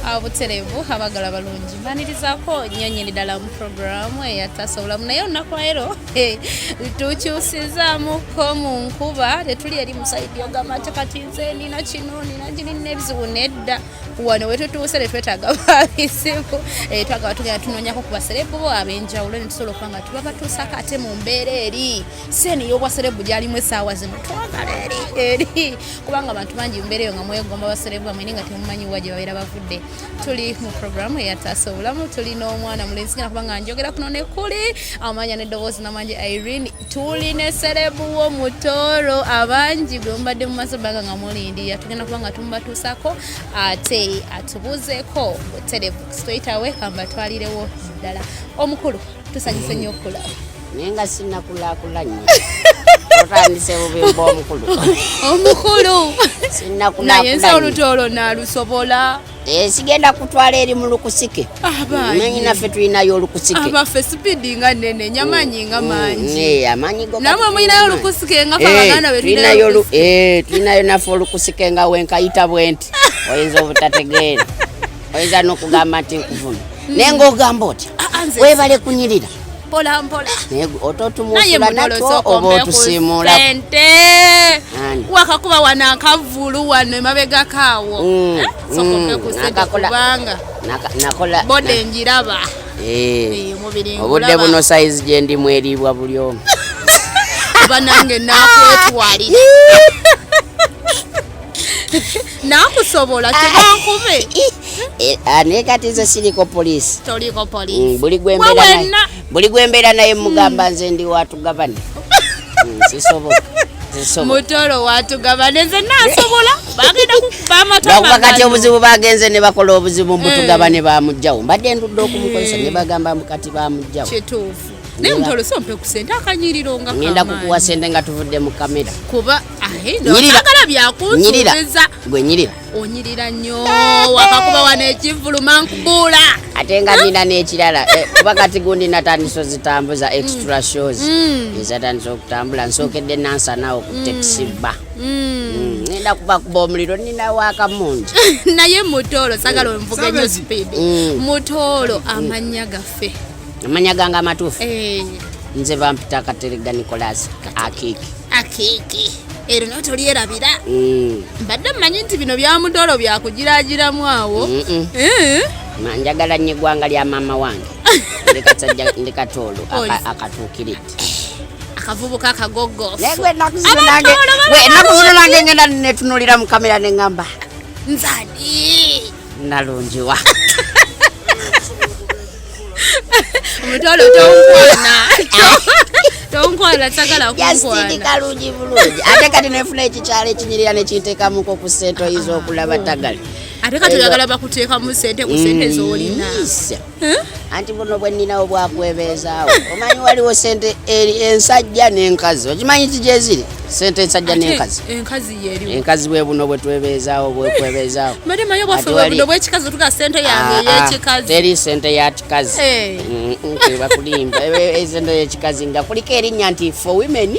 abuterevu abagala balungi mbanirizaako nnyonyi ddala mu programu eyataasa obulamu naye olunaku leero tukyusizaamuko mu nkuba tetuli eri musaidi ogamba nti kati nze nina kino nina ebizibu nedda wano wetutuuse tetwetaaga babizibu twagala tugenda tunoonyako ku baserebu bo ab'enjawulo ne tusobola okuba nga tubabatuusako ate mu mbeera eri seeni y'obwaserebu gyalimu essaawa zino twagala eri kubanga abantu bangi mu mbeera eyo nga mwegomba baserebu bamwe nga temumanyi wa gye babeera bavudde. Tuli mu programu eyataasa obulamu tuli n'omwana mulenzi gena kuba nga njogera kuno ne kuli amanya n'eddoboozi n'amanje Irene tuli ne serebu wo Mutooro abangi gwe mubadde mu maaso bbanga nga mulindira tugenda kuba nga tumubatuusako ate atubuuzeeko buterevu sitoyitawe kambatwalirewo ddala omukulu tusanyuse nnyo okulaba naye nga sinnakulaakulanye otandise bubimba omukulu naye nsa olutoolo naalusobola sigenda kutwala eri mu lukusike manyi naffe tulinayo olukusike abaffe sipidi nga nene nyamanyi nga mangi amanyi namwe mulinayo olukusike nga abaganda tulinayo naffe olukusike nga wenkayita bwenti oyinza obutategeera oyinza n'okugamba nti nkuvuna naye ng'ogamba otya weebale kunyirira mpola mpola ototumusula natwo oba otusimula wakakuba wano akavulu wano emabega kaawo sokoke kusente kubanga nakola bode njiraba obudde buno sayizi gye ndimu eriibwa buli omu oba nange nakwetwalira nakusobola tebankube naye kati nze siriko poliisi toliko poliisi buli gwembeera naye mugamba nze ndi watugabane sisobola Mutooro watugabane nze nasobola bagenda kukuba amatama kati obuzibu bagenze ne bakola obuzibu mbutugabane bamugjawo mbadde ndudde okumukozesa ne bagamba kati bamugjawo kituufu naye Mutooro sompe ku sente akanyiriro nga ngenda kukuwa sente nga tuvudde mu kamera kuba ndagala byakunsuubiza gwe nyirira onyirira nnyo wakakuba wano ekivuluma nkubuula ate nga nina n'ekirala kuba kati gundi natandisa ozitambuza extra shows ezatandisa okutambula nsookedde nansanawo ku taxi bba ngenda kubakuba omuliro nina waaka mungi naye Mutooro sagala onvuge nnyo speed Mutooro amannya gaffe amanya gange amatuufu nze bampita Katerega Nicholas Akiki ero notolyerabira mbadde mmanyi nti bino bya Mutooro byakugiragiramu awo njagala nnyo eggwanga lya maama wange ndikatoolo akatuukiridde akavubuka akagogofu enaku zino nange ngenda netunulira mu kamera neŋŋamba nzani nalungiwa Mutooro tonkwana sagala kunkwana kalungi bulungi ate kati nefuna ekikyalo ekinyirira nekinteekamuko ku ssente oyiza okulaba tagali ate kati oyagala bakuteeka mu ssente ku ssente z'olina anti buno bwe nninawo bwakwebeezaawo omanyi waliwo ssente ensajja n'enkazi okimanyi ki gyeziri ssente ensajja n'enkazi enkazi bwe buno bwe twebeezaawo bwekwebeezaawo mate manyi obwaffe buno bwekikazi tuga ssente yange ey'ekikazi teri ssente ya kikazi tebakulimba ssente y'ekikazi nga kuliko erinnya nti for women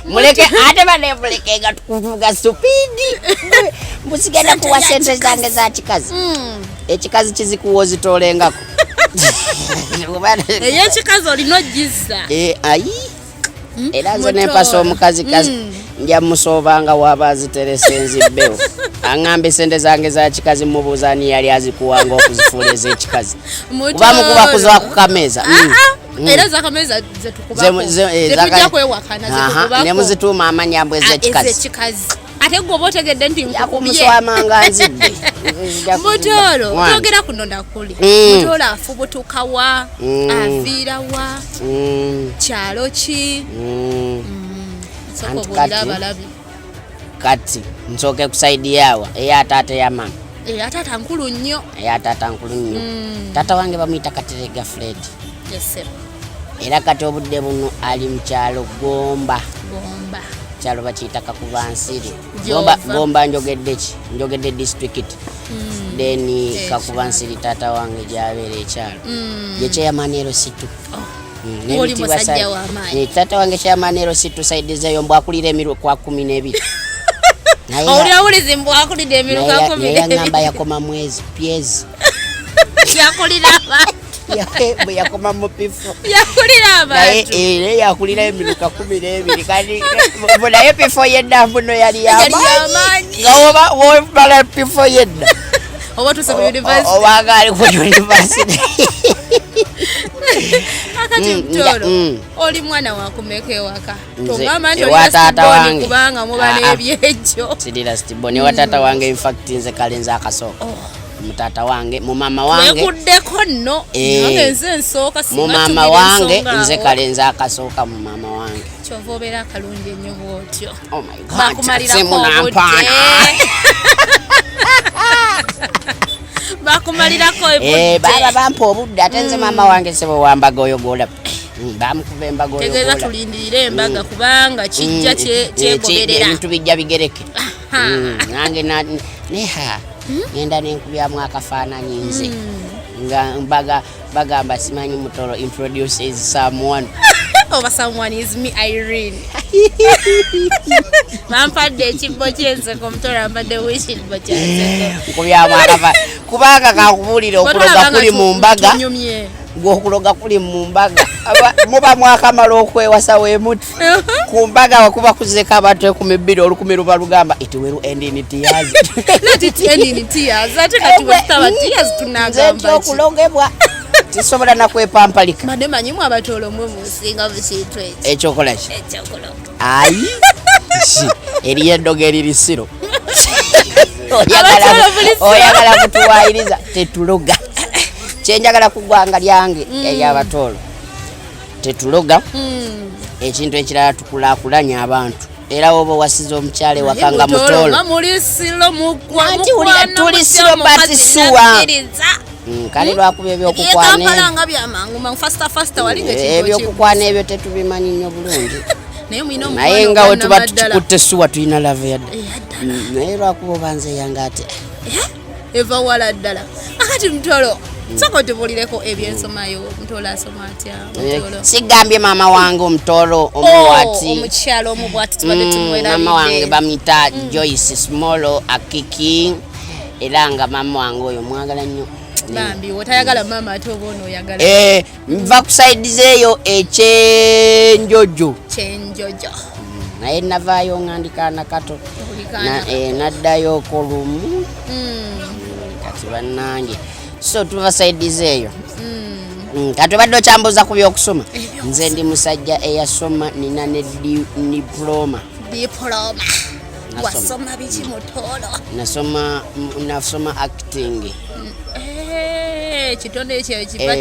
muleke ate banemuleke nga tukuvuga supidi mbusigenda kuwa ssente zange za kikazi ekikazi kizikuwa ozitoolengako ey'ekikazi olina ogiza ayi era nze nempasa omukazi nja musoobanga waba aziteresa enzibbewo aŋŋamba essente zange za kikazi mubuuza ani yali azikuwanga okuzifuula ez'ekikazi kuba mukuba kuzaku kameeza era zakameza zetukubako kwewakana nemuzituuma amanyambo ez'ekikazi ate gwe oba otegedde nti nkumuswamanga nzidde Mutooro twogera kuno nakuli Mutooro afubutuka wa aviira wa kyalo ki kati nsooke ku saidi yaawa eya taata ya mama taata nkulu nnyo taata wange bamuyita Katerega Fred era kati obudde buno ali mu kyalo Gomba kyalo bakiyita Kakubansiri Gomba njogedde district then Kakubansiri taata wange gyabeera ekyalo ye Chairman Situ oli musajja wa maanyi taata wange Chairman Situ saidi zeyo mbwakulira emirwe kwa 12 oli awulize mbu akulidde emiruka 10 naye ngamba yakoma mwezi pyezi yakulira abantu bwe yakoma mu pifo yakulira abantu naye yakulira emiruka 12 kandi naye pifo yedda mbuno yali yamaanyi nga wobala pifo yedda oba tuse ku university oba ali ku university akati Mutooro oli mwana wakumeka ewaka tongamba nti oli taata wange kubanga muba n'ebyejjo sidira stiboni wa taata wange in fact nze kale nze akasooka mutata wange mu mama wange wekuddeko nno nange nze nsooka mu mama wange nze kale nze akasooka mu mama wange kyova obeera akalungi ennyo bwotyo bakumalirako obudde bakumalirako obudde baba bampa obudde ate nze mama wange sebo wambaga oyo golaba bamukuba embaga oyo tegeeza tulindirire embaga kubanga kijja kyegoberera ebintu bijja bigereke nange neha ngenda nenkubyamu akafaananyi nze nga Mbaga bagamba simanyi Mutooro introduces someone oba someone is me Irene bampadde ekibbo ky'enseko Mutooro ampadde wishibbo ky'enseko nkubyamu akafa kubanga kakubuulira okuloga kuli mu Mbaga gw'okuloga kuli mu Mbaga muba mwakamala okwewasa weemuti ku Mbaga wakuba kuzeka abantu 12 olukumi luba lugamba it will end in tears let it end in tears ate kati wetaba tears tunagamba okulogebwa tisobola nakwepampalika mane manyimu Abatoolo mwe musinga bukintu ekyokola ki ekyokologa ayi eriyo eddogo eririsiro oyagala kutuwaayiriza tetuloga kyenjagala kugwanga lyange ery'Abatoolo tetuloga ekintu ekirala tukulaakulanya abantu era woba wasiza omukyala ewakanga Mutooro tuli siro batisuwa kale lwakuba ebyokukwana ebyo tetubimanye nnyo bulungi naye nga we tuba tukikutte essuwa tulina lava yadda naye lwakuba obanze yange ate eva wala ddala akati Mutooro soko tubulireko ebyensomayo Mutooro asoma atya Mutooro sigambye mama wange Mutooro omuwati omukyalo omubwati tubadde tumwera mama wange bamuyita Joyce Smolo Akiki era nga mama wange oyo mwagala nnyo bambi otayagala mama ate oba ono oyagala nva ku saidizi eyo ekyenjojo naye navaayo ngandikaana kato naddayo kolumu kati bannange so tuva saidizi eyo kati obadde okyambuuza ku byokusoma nze ndi musajja eyasoma nina ne diploma wasoma biki Mutooro nasoma acting ekitonde ekyo kiba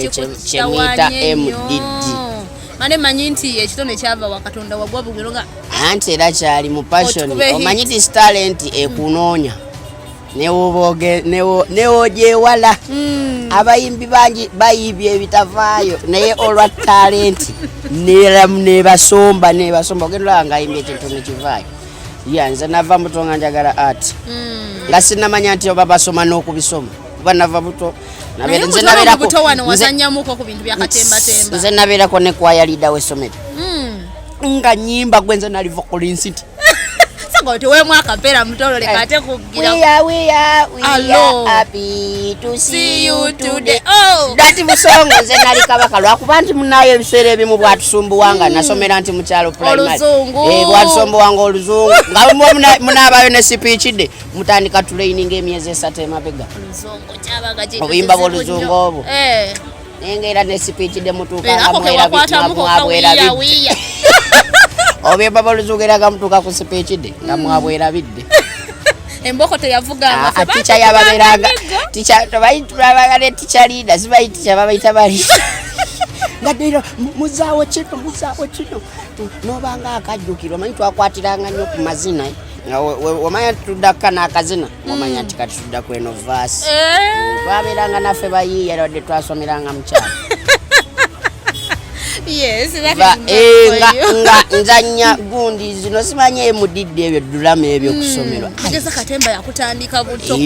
kyemuyita MDD mane manyi nti ekitonde kyava wakatonda wagwa bugero nga anti era kyali mu passion omanyi ti talent ekunoonya newogyewala abayimbi bangi bayibye ebitavaayo naye olwa talenti nebasomba ogenda olaba nga ayimbye ekintu nekivaayo nze nava muto nga njagala art nga sinamanya nti oba basoma n'okubisoma kuba nava buto nze nabeerako ne kwaya liida w'essomero nga nyimba gwe nze nali vocal city tewemu akapeera Mutooro leka ate kugira we are happy to see you today dati busongo nze nali kabaka lwakuba nti munayo ebiseera ebimu bwatusumbuwanga nasomera nti mukyalo primary bwatusumbuwanga oluzungu nga munaabayo ne sipiikidde mutandika tulaininga emyezi 3 emabega obuyimba bw'oluzungu obwo naye ngaera ne sipiikidde mutuukanga mwabwerabidde obyemba boluzugeraga mutuuka ku sipiikidde nga mwabwerabidde emboko teyavuganga tica yababeranga tulabaga ne tica liida sibayi tica babayita bali nga ddiro muzaawo kino nobanga akajjukirwa omanyi twakwatiranga nnyo ku mazina omanya tuddaka n'akazina omanya nti kati tuddaku eno vaasi twabeeranga naffe bayiiya wadde twasomeranga mukyalo nga nzanya gundi zino simanye emudidde ebyo ddulamu ebyo kusomerwa katemba yakutandika buto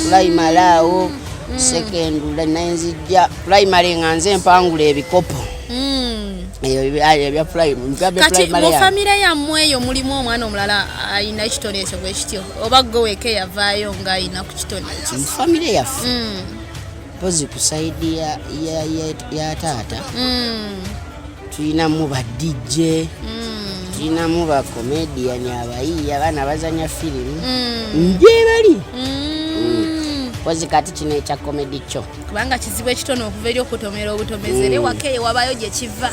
primary awo secondary nenzijja primary nga nze empangula ebikopo ebya primary mu famire yammwe eyo mulimu omwana omulala ayina ekitone ekyo bwe kityo oba gwe weeke yavaayo ng'ayina ku kitone ekyo mu famire yaffe pozi ku saidi ya taata tulinamu ba DJ tulinamu ba comedian abayiiya abaana bazanya firimu ngyebali pozi kati kino ekya comedy kyo kubanga kizibu ekitone okuva eri okutomera obutomezere wake wabayo gye kiva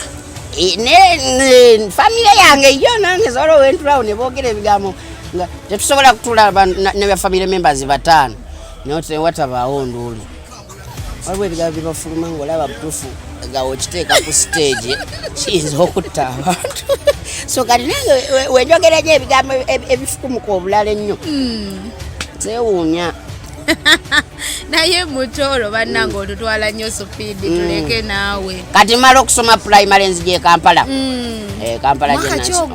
famire yange yo nange zolo wentulawo ne boogera ebigambo nga tetusobola kutula ne family members batano note watabaawo nduuli waliwo ebigambo bibafuluma ng'olaba butuufu nga okiteeka ku stage kiyinza okutta abantu so kati nange wenjogera nyo ebigambo ebifukumuka obulala ennyo zeewuunya naye Mutooro bannange otutwala nnyo supiidi tuleke naawe kati mala okusoma primary nzije Kampala Kampala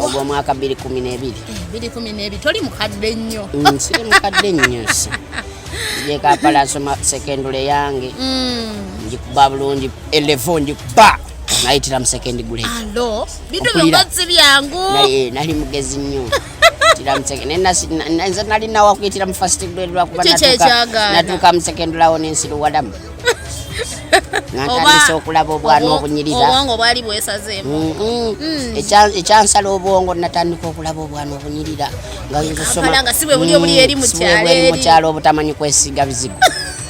ogw'omwaka 2012 toli mukadde nnyo siri mukadde nnyo nzije Kampala nsoma secondary yange njikuba bulungi elevo njikuba nayitira mu second grade alo bintu byongatsi byangu nali mugezi nnyo nze nali nawa kuyitira mu first grade lwakuba natuuka mu second lawo nensiru wadamu natandisa okulaba obwana obunyirira obwongo bwali bwesazeemu ekyansala obwongo natandika okulaba obwana obunyirira nga si bwe buli obuli eri mu kyalo obutamanyi kwesiga bizigo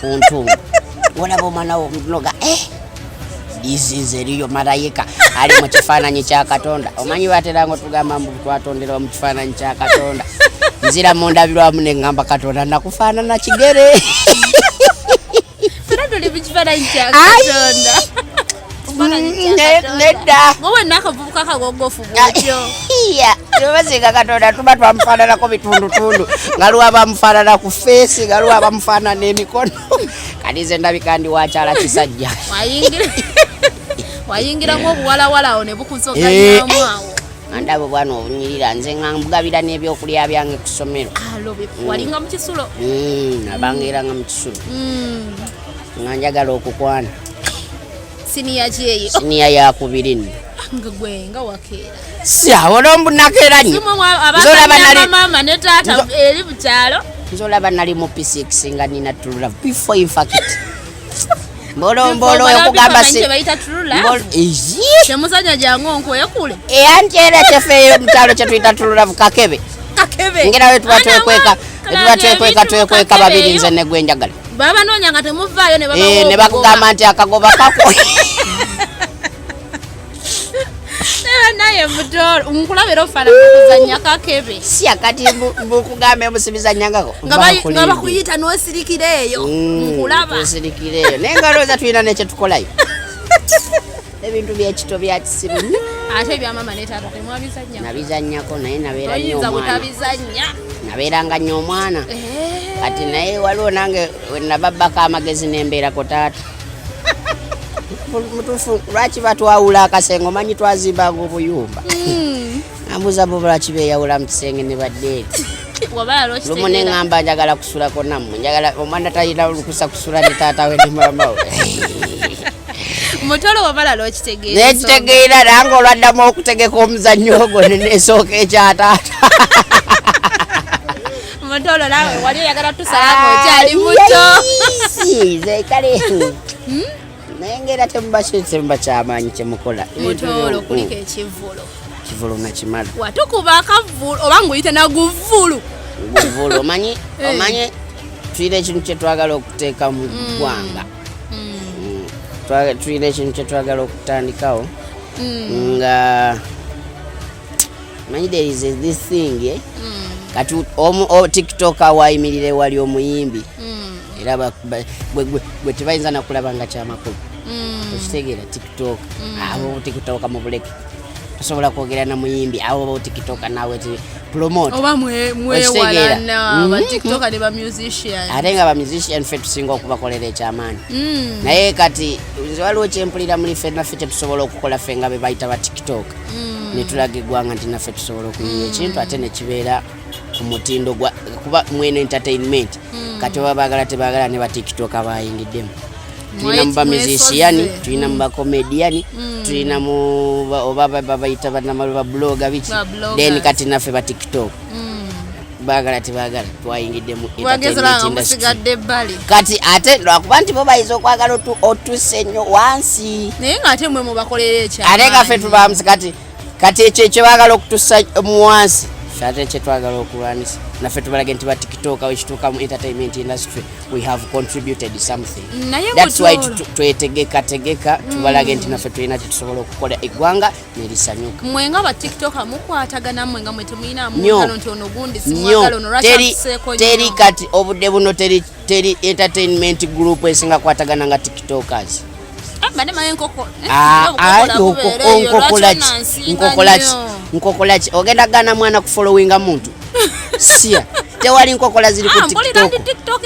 ku ntungu olaba omwana wo omuloga izinze eriyo malayika ali mu kifaananyi kya Katonda omanyi bateranga otugamba mbu twatondera mu kifaananyi kya Katonda nzira mu ndabirwamu ne ngamba Katonda nakufaanana kigere tuli mu kifaananyi kya Katonda nedda wowe nakavubuka kagogofu bwotyo tebazinga Katonda tuba twamufaananako bitundutundu nga luwa bamufaanana ku feesi nga luwa bamufaanana emikono kati nze ndabika ndi wakyala kisajja wayingiramu obuwalawala awo ne bukusoganyaamu awo andabo bwana obunyirira nze nga mbugabira n'ebyokulya byange ku ssomero walinga mu kisulo nabangeranga mu kisulo nga njagala okukwana siniya yakubiri nno nga gwe nga wakeera awo nombunakeera nnyo Maama ne Taata eri mu kyalo nzolaba nali mu P6 nga nina true love before in fact mbolo okugamba temusanya jangu onkoye kule eyantyera kyefeeyo mu kyalo kyetuyita true love kakebe ngera we tuba twekweka babiri nze ne gwe njagala baba noonya nga temuvaayo ne bakugamba nti akagoba kako naye Mutooro nkulabira ofaanana okuzannya kakebe si akati mbukugambe musibizannyangako nga bakuyita n'osirikira eyo nkulaba osirikira eyo naye nga looza tulina nekyetukolayo ebintu byekito bya kisiru nnyo ate ebya Maama ne Taata temwabizannya nabizannyako naye nabeera nnyo omwana nabeeranga nnyo omwana kati naye waliwo nange wenababbako amagezi nembeerako Taata mutuufu lwaki batwawula akasengo manyi twazimbanga obuyumba ambuza bo lwaki beeyawula mu kisenge ne baddeeri lumu ne ŋŋamba njagala kusulako nammwe njagala omwana talina lukusa kusula ne taata we ne maama we Mutooro wabala lwokitegeera nekitegeera nange olwaddamu okutegeka omuzannyo ogwo nenesooka ekya Taata Mutooro nawe wali oyagala tusalanga okyali muto zekale naye ngera temuba kyamaanyi kyemukola Mutooro kuliko ekivulo kivulo nakimala watukuba akavulu oba ng'oyita naguvulu guvulu omanyi tuyina ekintu kyetwagala okuteeka mu ggwanga tuyina ekintu kyetwagala okutandikawo nga manyi there is this thing kati TikTok awayimirire wali omuyimbi era gwe tebayinza nakulaba nga kyamakulu okitegeera TikTok abo TikTok mu buleke tosobola kwogera na muyimbi abo TikTok nawe ti promote oba mwewalana ba TikTok ne ba musician ate nga ba musician fe tusinga okubakolera ekyamaanyi naye kati nze waliwo kyempulira muli ffe naffe tetusobola okukola ffe nga be bayita ba TikTok ne tulaga eggwanga nti naffe tusobola okuyinya ekintu ate ne kibeera ku mutindo kuba mwene entertainment kati oba baagala tebaagala ne ba TikTok abayingiddemu tulina mu musician tulina mu comedian tulina mu babayita bannamalu blogger biki then kati naffe ba TikTok bagala tebagala twayingidde mu kati ate lwakuba nti bo bayiza okwagala otuse nnyo wansi naye ng'ate mwe mubakolera ekya ate gaffe tubamusi kati ekyo kyebagala okutusa mu wansi ate kyetwagala okulwanisa naffe tubalage nti ba TikTok wekituuka mu entertainment industry we have contributed something that's why twetegeka tubalage nti naffe tulina kyetusobola okukola eggwanga nerisanyuka mwenga ba TikTok mukwatagana mwenga mwe temuyina mugalo nti ono gundi simwagalo no rashaseeko teri kati obudde buno teri entertainment group esinga kwatagana nga TikTokers nkokolaki ogenda gana mwana kufollowinga muntu sia tewali nkokola ziri ku TikTok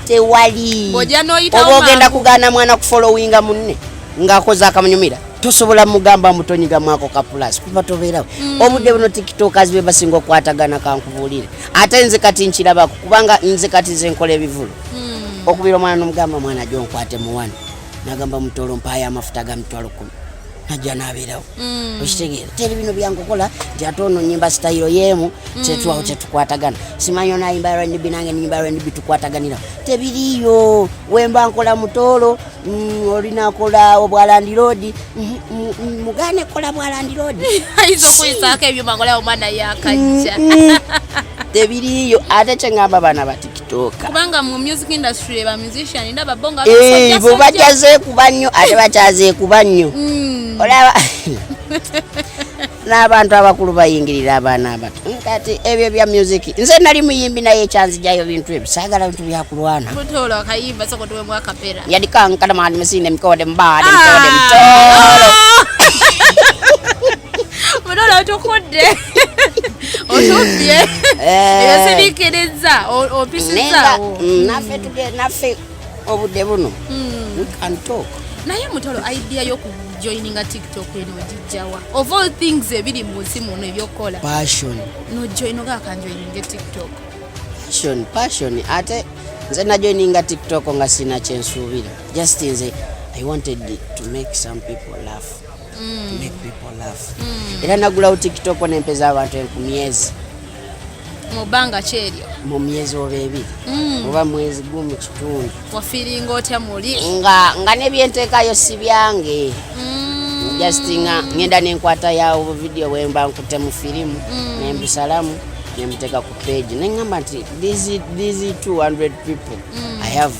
tewali oba ogenda kugana mwana kufollowinga munne ng'akoze akamunyumira tosobola mugamba mutonyiga mwako ka plus kuba tobeerawo obudde buno TikTokers be basinga okwatagana kankubuulire ate nze kati nkirabako kubanga nze kati ze nkola ebivulo okubira omwana n'omugamba mwana jo nkwate muwana nagamba Mutooro mpaayo amafuta ga $10 najja nabeerawo okitegeera teri bino byankokola nti ate ono nyimba sitayiro yeemu kyetwawo kyetukwatagana simanyi onayimba R&B nange nyimba R&B tukwataganirawo tebiriyo wemba nkola Mutooro olinakola obwalandi road mugane kola bwalandi road aizo kuisaako ebyuma ngola omwana yakajja tebiriyo ate kyengamba baana ba TikTok kubanga mu music industry ba musician ndaba bonga bo bajaze kuba nnyo ate bakyaze kuba nnyo olaba n'abantu abakulu bayingirira abaana abato kati ebyo bya music nze nali muyimbi naye kyanzijayo bintu ebyo saagala bintu byakulwana Mutooro akayimba soko tuwe mwaka pera yadi kankana mali mesine mkode mbade mkode Mutooro Mutooro tukudde otubye yasibikiriza opisiza naffe obudde buno we can talk naye Mutooro idea y'okujoininga TikTok eno ojijjawa of all things ebiri mu nsi muno ebyokukola passion no join oga kanjoininga TikTok passion ate nze najoininga TikTok nga sina kyensuubira just nze I wanted to make some people laugh to make people laugh era nagulawo TikTok nempeza abantu 1000 mubanga kyeryo mu myezi oba ebiri oba mwezi gumu kitundu wafiringa otya muli nga nebyenteekayo si byange just nga ngenda nenkwata yawo video wemba nkute mu firimu nembisalamu nemuteka ku page nengamba nti these 200 people I have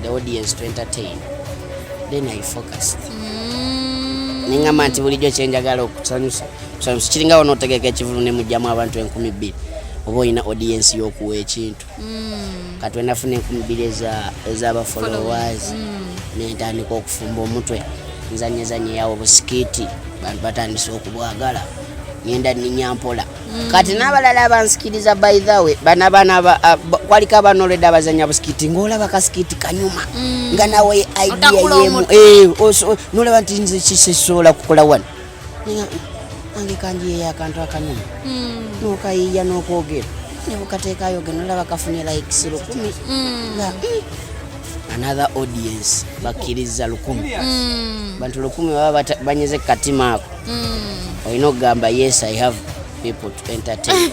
the audience to entertain then I focused nengamba nti bulijjo kyenjagala okusanyusa kiringa wono otegeka ekivulu nemujjamu abantu 2,000 oba olina audience y'okuwa ekintu kati wenafuna 2,000 ez'aba followers nentandika okufumba omutwe nzanye yawo busikiti bantu batandise okubwagala ngenda ninyampola kati n'abalala abansikiriza by the way bana kwaliko abanoleda abazanya busikiti ng'olaba kasikiti kanyuma nga nawe idea yemu nolaba nti nze kisesobola kukola wano ange kanjiyeyo akantu akanyuma nokayiya nokwogera nebukateekayo ge nolaba kafune likes 10,000 nga another audience bakkiriza 1,000 bantu 1,000 baba banyeze katima ako olina okugamba yes I have people to entertain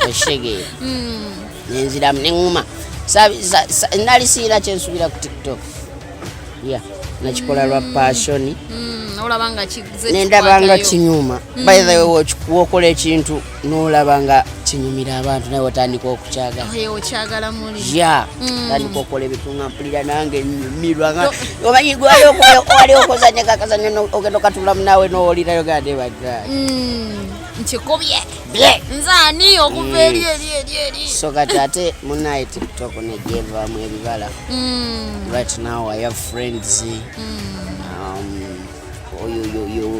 eshege nenziramu neŋŋuma nali siina kyensuubira ku TikTok nakikola lwa passion nendabanga kinyuma by the way wokola ekintu nolabanga kinyumira abantu naye otandika okukyagala tandika okola ebitunga mpulira nange nyumirwa omanyi gwali okozanya kakazanya ogenda okatulamu nawe nowolirayo gadebada nkikubye nzaani okuva eri so kati ate munaye TikTok nejevaamu ebibala right now I have friends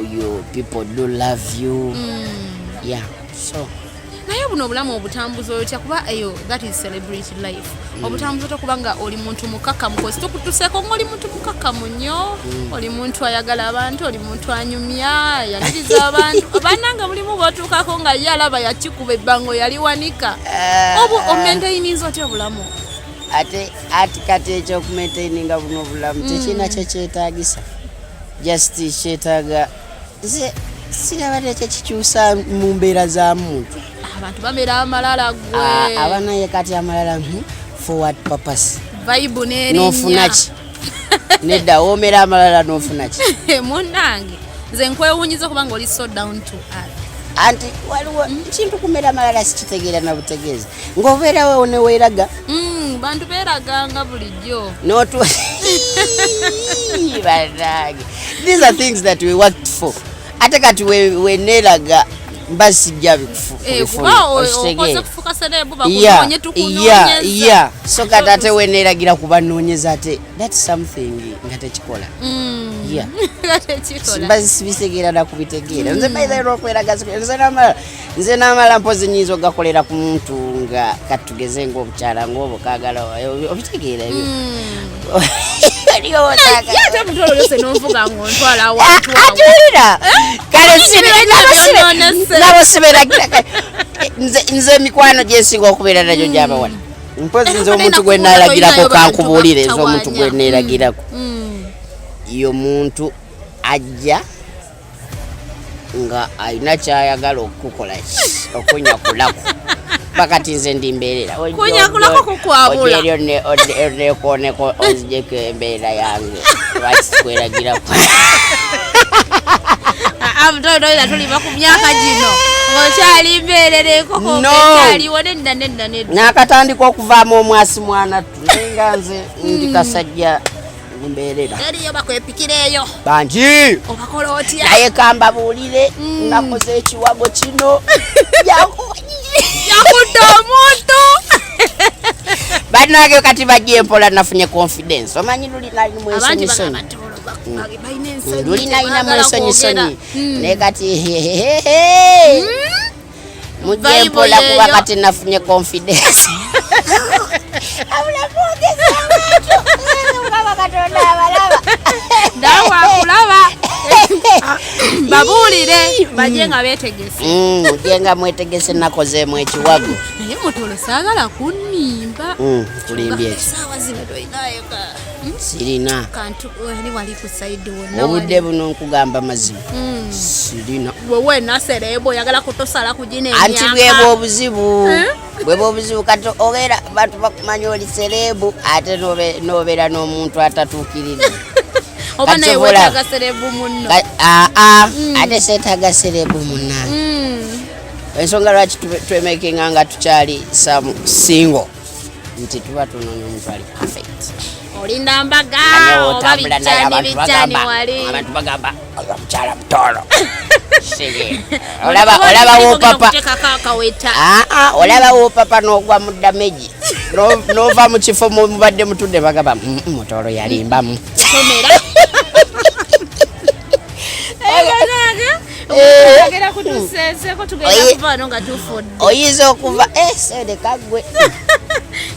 you people do love you so naye buno obulamu obutambuza otya kuba eyo that is celebrity life obutambuza otya kubanga oli muntu mukakamu kosi tokutuseeko ng'oli muntu mukakamu nnyo oli muntu ayagala abantu oli muntu anyumya yaniriza abantu abananga mulimu bw'otuukako nga ye alaba yakikuba ebbango yali wanika obu omentayiniza otya obulamu ate kati ekyokumaintaininga buno obulamu tekina kyekyetaagisa just kyetaaga nze sirabadde kyekikyusa mu mbeera za muntu abantu bamera amalala gwe abanaye kati amalala forward purpose vibe n'erinnya n'ofuna ki nedda woomera amalala n'ofuna ki munnange nze nkwewunyiza kubanga oli so down to earth anti waliwo kintu kumera amalala sikitegeera na butegeeza ng'obeerawo neweeraga bantu beeraganga bulijjo notu banage these are things that we worked for ate kati weneeraga mbasijja so kati ate weneeragira kubanoonyeza ate that's something nga tekikola mbasibitegeera nakubitegeera nze baithaira okweraga nze n'amala mpozi nyiza ogakolera ku muntu nga katugeze ng'obukyala ng'obwo kaagala obitegeera ebyo nze emikwano gyensinga okubeera nayo gyabawala mpozi nze omuntu gwe naalagirako kankubuulire nze omuntu gwe neeragirako yo muntu ajja nga alina kyayagala okukola okunyakulako bakati nze ndi mbeerera kunyakulako kukwabula onekoneko onzijeko embeera yange lwakikweragirakwo amutonoira tuliva ku myaka gino okyali mbeerereko kyaliwo nedda nakatandika okuvaamu omwasi mwana tunayenga nze ndi kasajja mbeerera eriyo bakwepikireeyo bangi obakola otya naye kambabuulire nakoze ekiwago kino yakudde omuntu bannange kati bajja empola nafunye confidence omanyi lulinalimu ensonyisonyi lulinalinamu ensonyisonyi naye kati mujja empola kuba kati nafunye confidence ndawakulaba babuulire bajje nga beetegese mujje nga mwetegese nakozeemu ekiwago naye Mutooro saagala kunnimba kulimbye esaawa zino toyinayo sirina kantu wali ku saidi wonna obudde buno nkugamba mazima sirina wewe nasereebo oyagala kutosala kugina emyaka anti bwebwo obuzibu kati obeera bantu bakumanya oli sereebu ate nobeera n'omuntu atatuukiridde oba naye weetaaga sereebu munno ate seetaaga sereebu munnange ensonga lwaki twemakinga nga tukyali single nti tuba tunoonya omuntu ali perfect olinda Mbaga oba bijjani wali abantu bagamba omukyala Mutooro olaba wopapa olaba wopapa n'ogwa mu dameji n'ova mu kifo mubadde mutudde bagamba Mutooro yalimbamu oyinza okuva sede kagwe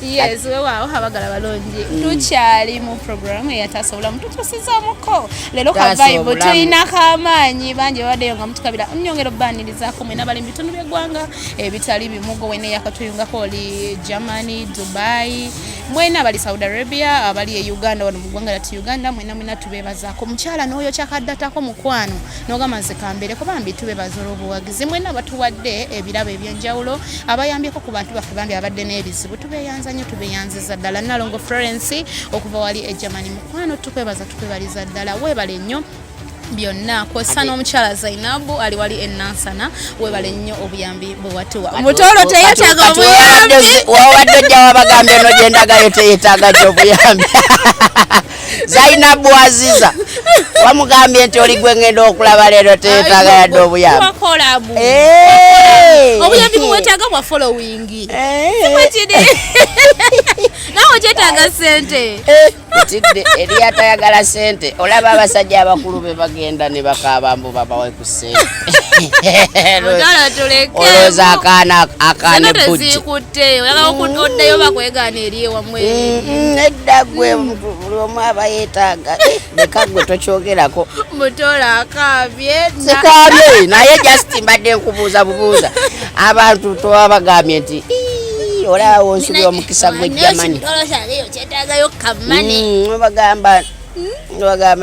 yes weewaawo abagala balungi tukyali mu programu eyataasa obulamu tutusizamuko leero kavaibu tulinako amaanyi bangi babaddeyo nga mutukabira nnyongera obbanirizaako mwena bali mu bitundu by'eggwanga ebitali bimugo wena yakatuyungako oli Germany, Dubai, mwena abali Saudi Arabia, abali e Uganda wano mu ggwanga lyati Uganda, mwena tubeebazaako mukyala n'oyo kyakaddatako mukwano n'ogamaze kambere kubambi tubeebaza olw'obuwagizi mwena batuwadde ebirabo ebyenjawulo abayambyeko ku bantu baffe bambi abadde n'ebizibu tubeeyanza nnyo tubeeyanziza ddala Nalongo Florence okuva wali e Germany mukwano tukwebaza tukwebaliza ddala weebale nnyo byonna kwesa n'omukyala Zainabu ali wali enansana webale nnyo obuyambi bwe watuwa Mutooro teyetaaga obuyambi wawadde ojja wabagambye n'ogyendagayo teyetaaga gy'obuyambi Zainabu Aziza wamugambye nti oli gwe ngenda okulaba leero teyetaaga yadde obuyambi obuyambi bwetaaga bwa following nawe kyetaaga sente utidde eri atayagala sente olaba abasajja abakulu be bagenda ne bakaaba mbu babawe ku sente olowooza akaana ebbutte oddeyo bakwegaana eri ewamwe nedda gwe buli omu aba yeetaaga leka gwe tokyogerako Mutooro akaabye sikaabye naye just mbadde nkubuuza bubuuza abantu towabagambye nti olaba onsubira omukisa gwe Germany Mutooro kyange eyo kyetaagayo kamane bagamba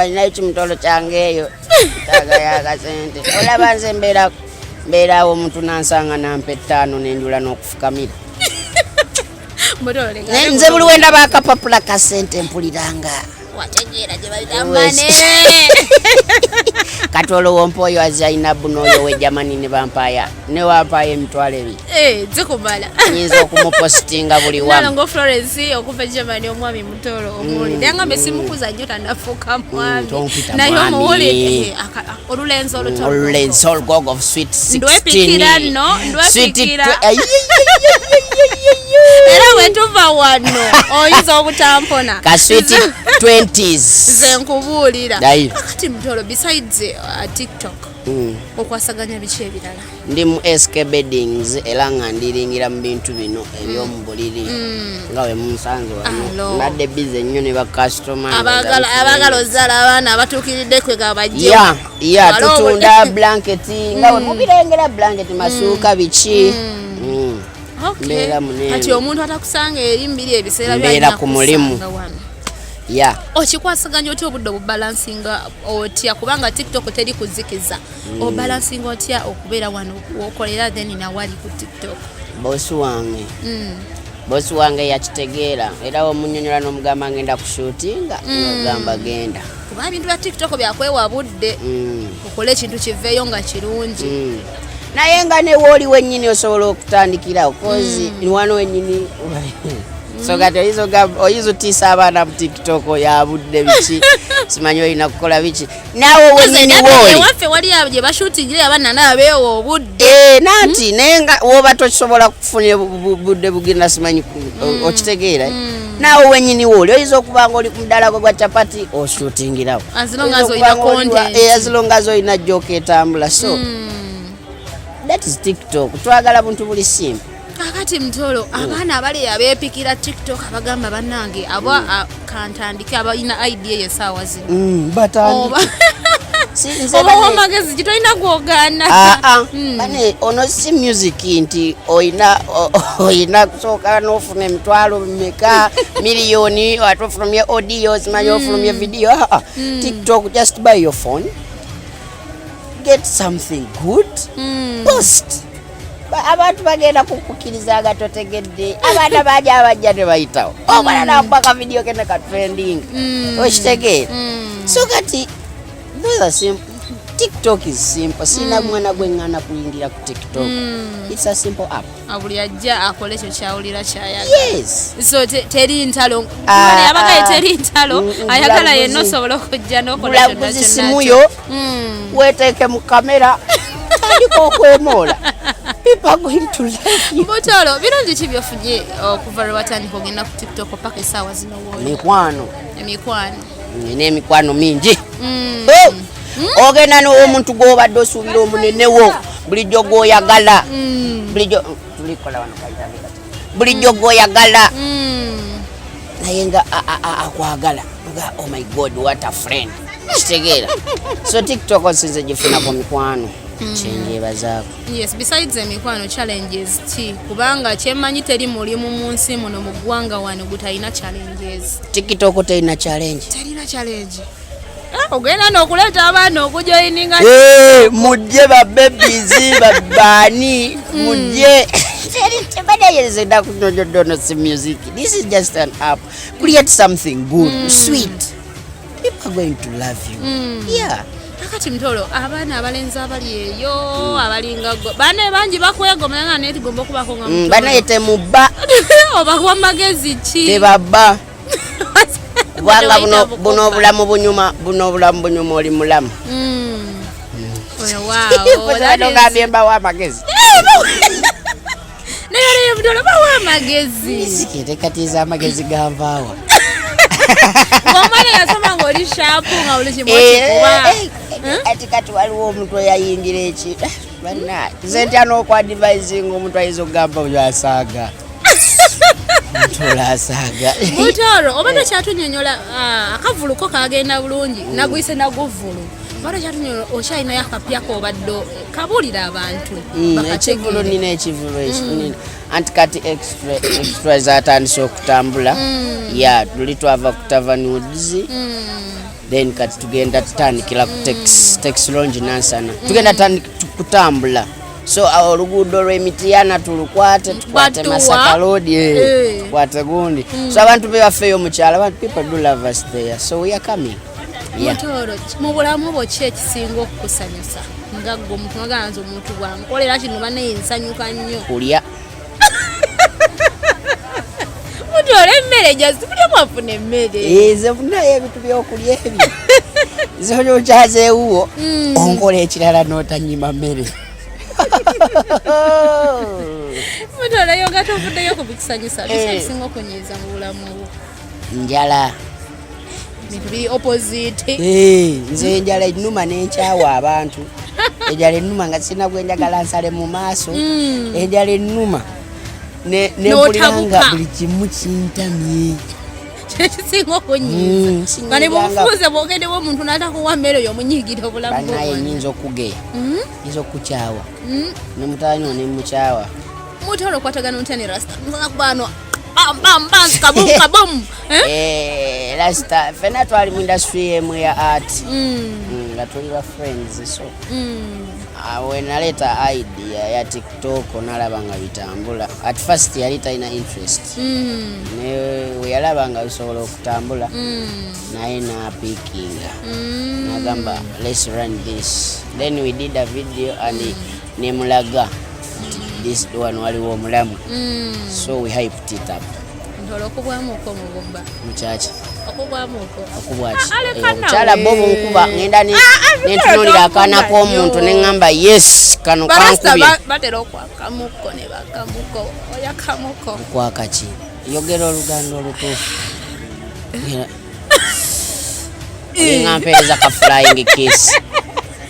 ninayo kimutolo kyange eyo taagayo akasente olaba nze mbeerawo omuntu nansanga nampa 5 nenjula n'okufukamira nze buli wenda bakapapula kasente mpuliranga wategeera gye bayitambane kati olowompa oyo azainabu n'oyo we Germany ne wampaaya emitwalo 2 zikumala nyinza okumupositinga buli wamu nalongo Florence okuva Germany omwami Mutooro omuwulire yangambe simukuza nnyo tandafuuka mwami naye omuwulire olulenzi olugogo of sweet 16 ndwepikira nno ndwepikira era wetuva wano oyinza obutampona kaswiti 20s ze nkubuulira Dai. kati Mutooro besides TikTok okwasaganya biki ebirala ndi mu SK Beddings era nga ndiringira mu bintu bino eby'omu buliri nga we munsanze wano mbadde bize nnyo ne bakasitoma abagala ozaala abaana abatuukiridde kwega bajja tutunda blanketi nga we mubirengera blanketi masuuka biki mbeera munene kati omuntu atakusanga eri mbiri ebiseera mbeera ku mulimu okikwasaganya otya obudde obubalansinga otya kubanga TikTok teri kuzikiza obalansinga otya okubeera wano okolera then nawali ku TikTok bosi wange yakitegeera era omunyonyola n'omugamba ngenda kushutinga ogamba genda kuba ebintu bya TikTok byakwewa budde okola ekintu kiveeyo nga kirungi naye nga ne wooli wennyini osobola okutandikirawo kozi wano wennyini so kati oyinza otiisa abaana mu TikTok yabudde biki simanyi olina kukola biki naawe wennyini wooliwaffe wali gye bashutingire abaana naba beewa obudde nanti naye nga woba tokisobola kufunira budde bugenda simanyi okitegeera naawe wennyini wooli oyinza okuba nga oli ku mudaala gwe gwa capati oshutingirawo as long as olina jjoka etambula so that is TikTok twagala buntu buli simple kakati Mutooro abaana abali abeepikira TikTok abagamba bannange abo kantandike abalina idea yesaawa zino oba amagezi gitolina gwogaana bane ono si music nti oyina kusooka n'ofuna emitwalo meka miliyoni watofulumye audio simanyi ofulumye video TikTok just buy your phone get something good post abantu bagenda kukukkiriza nga totegedde abaana bajja tebayitawo omwana nakubaka video kene ka trending okitegeera so kati TikTok is simple sina mwana gweŋŋana kuyingira ku TikTok it's a simple app buli ajja akole ekyo kyawulira kyayagala so teri ntalo abagaye teri ntalo ayagala yenna osobola okujja n'okola kyonnasimuyo weteeke mu kamera tandika okwemoola people are going to like you Mutooro birungi ki byofunye okuva lwe watandika ogenda ku TikTok paka essaawa zino wooli emikwano nina emikwano mingi ogenda n'omuntu gw'obadde osuubira omunenewo bulijjo gw'oyagala bulijjo gw'oyagala naye nga akwagala nga oh my god what a friend kitegeera so TikTok nsinze gifunako mikwano kyenjebazaako besides emikwano challenges ki kubanga kyemmanyi teri mulimu mu nsi muno mu ggwanga wano gutalina challenges TikTok terina challenge ogenda n'okuleeta abaana okujoyininga mujje babebizi babaani mujje tebadayerezeda kunojodono si music this is just an app create something good sweet people are going to love you kakati Mutooro abaana abalenzi abali eyo abalinga bane bangi bakwegomera nga netigomba okubako nga Mutooro bane temubba obakuwa magezi ki tebabba kubanga buno obulamu bunyuma oli mulamu gambye mbawo amagezi naye Mutooro bawa amagezi sikyetekatiza amagezi ganvaawa omwana yasoma ngaoli shaapu nga buli kimu okikuba ati kati waliwo omuntu eyayingira eki banna nze ntya n'okwadivaisinga omuntu ayinza okugamba oyo asaaga Mutooro asaaga Mutooro oba tokyatunyonyola akavuluko kagenda bulungi nagwise naguvulu bado kyatumye okyalinayo akapya kobadde kabulira abantu ekivulo nina ekivulo anti kati extra zatandise okutambula ya tuli twava ku Tavern Woods then kati tugenda tutandikira ku taxi lounge Nansana tugenda kutambula so oluguudo lw'Emityana tulukwate tukwate Masaka Road tukwate gundi so abantu bebafeeyo mukyala abantu people do love us there so we are coming. Mutooro mu bulamu bwo ki ekisinga okukusanyusa nga ggwe omuntu naganza omuntu bwankolera kino banaye nsanyuka nnyo kulya Mutooro emmere jazi kulya mwafuna emmere ze funayo ebintu by'okulya ebyo zolyo okyazeewuwo onkola ekirala n'otanyima mmere Mutooro yonga tovuddeyo ku bikusanyusa biki ekisinga okunyiiza mu bulamu bwo njala bintu biri opposite nze enjala ennuma n'enkyawa abantu enjala ennuma nga sirina gwenjagala nsale mu maaso enjala ennuma nempuliranga buli kimu kintamye ekisinga okunyiiza nga ne bufuuze bwogendewo omuntu n'atakuwa mmere oyo omunyiigire obulamu bwo banaye nyinza okugeya nyinza okukukyawa ne mutaanyo ne mukyawa Mutooro okwatagana otya ne rasta bano kabum rasta fena twali mu industry emu ya art nga tuli ba friends so wenaleta idea ya TikTok nalaba nga bitambula at first yali talina interest ne weyalaba nga bisobola okutambula naye napikinga nagamba let's run this then we did a video and nemulaga this one waliwo omulamu so we hyped it up. Mutooro okubwamu uko mugumba muchacha okubwamu uko okubwachi omukyala bobo nkuba ngenda nentunulira akaana k'omuntu neŋŋamba yes kano kankubye batera okwakamuko ne bakamuko oyakamuko kwakaki yogera oluganda olutuufu nga mpeereza ka flying kiss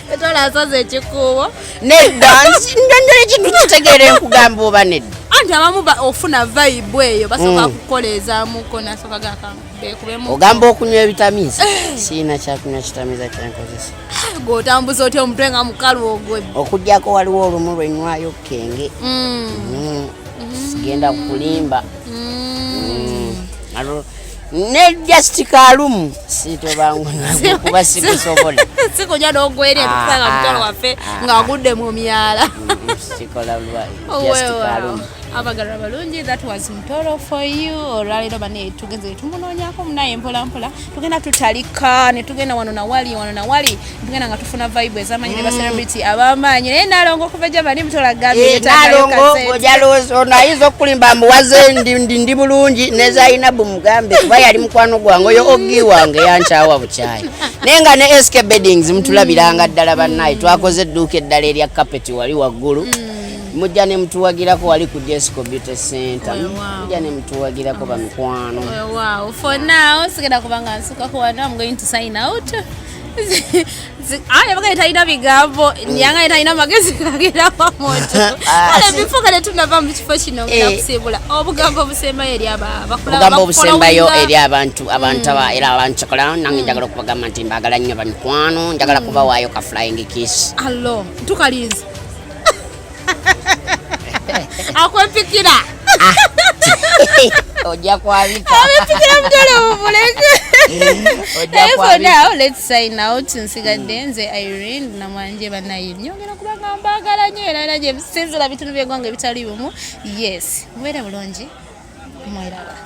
Mutooro asaze ekikuubo nedda ndondole ekintu kitegeere nkugamba oba nedda anti abamu ofuna vibe eyo basooka kukoleezaamuko nasooka gakambekubemu ogamba okunywa ebitamiiza siina kyakunywa kitamiiza kyenkozesa g'otambuza otya omutwe nga mukalu ogwe okugyako waliwo olumu lwenywayo kenge sigenda kulimba ne just kalumu sitobangu kuba sikusobola sikunya n'ogwere kusanga Mutooro waffe ng'agudde mu myala sikola just kalumu abagalwa balungi that was Mutooro for you olwaleero bane tugenze tumunoonyako munaye mpola mpola tugenda tutalika ne tugenda wano na wali tugenda nga tufuna vibe ez'amaanyi ne ba celebrity ab'amaanyi naye Nalongo okuva Germany Mutooro agambye Nalongo ojalozo nayiza okulimba mbuwaze ndi bulungi ne Zainabu mugambe kuba yali mukwano gwange oyo ogi wange yankyawa bukyayi naye nga ne SK Beddings mutulabiranga ddala bannaye twakoze edduuka eddala erya carpet wali waggulu mujja ne mutuwagirako wali ku Jesco Beauty Center mujja ne mutuwagirako bamikwano wow for now sigenda kubanga nsukako wano I'm going to sign out baga talina bigambo nyanga talina magezi kagera pamoto ale bifuka ne tunava mu kifo kino ngenda kusiibula obugambo busembayo eri obugambo busembayo eri abantu era abanchokola nange njagala okubagamba nti mbagala nnyo bamikwano njagala kubawaayo ka flying kiss allo tukalinze akwepikira ojja kwabika abepikira Mutooro bubuleke for now let's sign out nsigadde nze Irene na Wange banaye nyongera kubanga mbagala nnyo era gye bisinzira bitundu by'eggwanga ebitali bimu yes mubeere bulungi mweraga